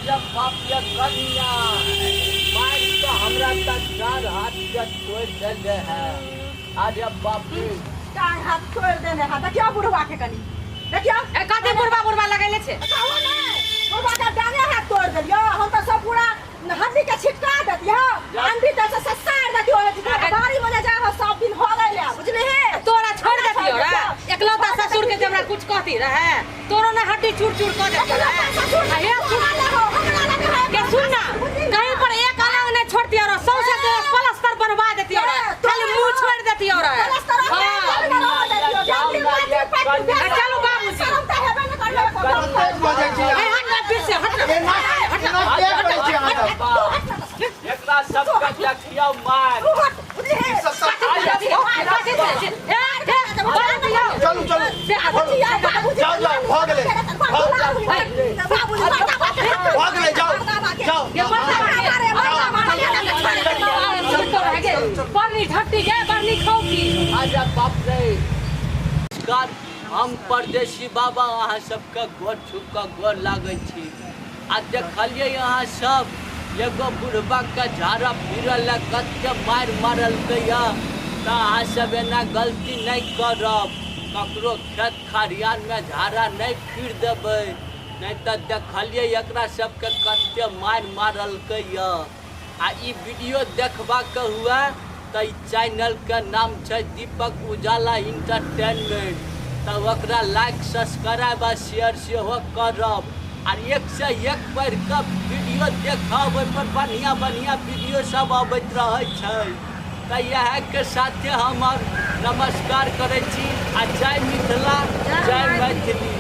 जब बाप ये कन्या मार तो हमरा तक चार हाथ के तोड़ देले है। आज बाप रे चार हाथ तोड़ देले है। देखियो बुढ़वा के कनी देखियो कते बुढ़वा लगैले छे। बताओ ने बुढ़वा का डांगे हाथ तोड़ देलियो। हम तो सब पूरा हड्डी के छिटका देतियो आंधी त से ससार देतियो। गाड़ी में जा सब दिन हो गइले बुझली है। तोरा छोड़ देतियो रे एकलौता ससुर के हमरा कुछ कहती रहे तोरो ने हड्डी चूर चूर कर देतियो रे। हे के सुन ना कहीं पर एक अलग ने छोड़तियो रे सौसे के प्लास्टर बनवा देतियो रे खाली मुंह छोड़ देतियो रे। चलो बाबूजी एकरा सब का देखियो मार चलो चलो जाओ जाओ भाग ले जाओ जाओ बरनी झट्टी के बरनी खाओगी। आजा बाप रे नमस्कार हम परदेसी बाबा अहाँ सबके गोर छू के गोर लागै छी। आ देखलिए यहाँ सब एगो बुढ़बा के झाड़ा फिरल कते मार मारलकै या त अहाँ सब एना गलती नहीं करब। ककरो खेत खरियान में झाड़ा नहीं फिर देबै नहीं तो देखलिए एकरा सबके कते मार मारलकै या। आ ई वीडियो देखबा के हुआ तो चैनल के नाम है दीपक उजाला इंटरटेनमेंट। तो ओकरा लाइक सब्सक्राइब आ शेयर सेहो करब। और एक से एक बढ़ के वीडियो देखब ओहि पर बढ़िया बढ़िया वीडियो सब अबैत रहै छै। तो यह के साथे हम नमस्कार करै छी। आ जय मिथिला जय मैथिली।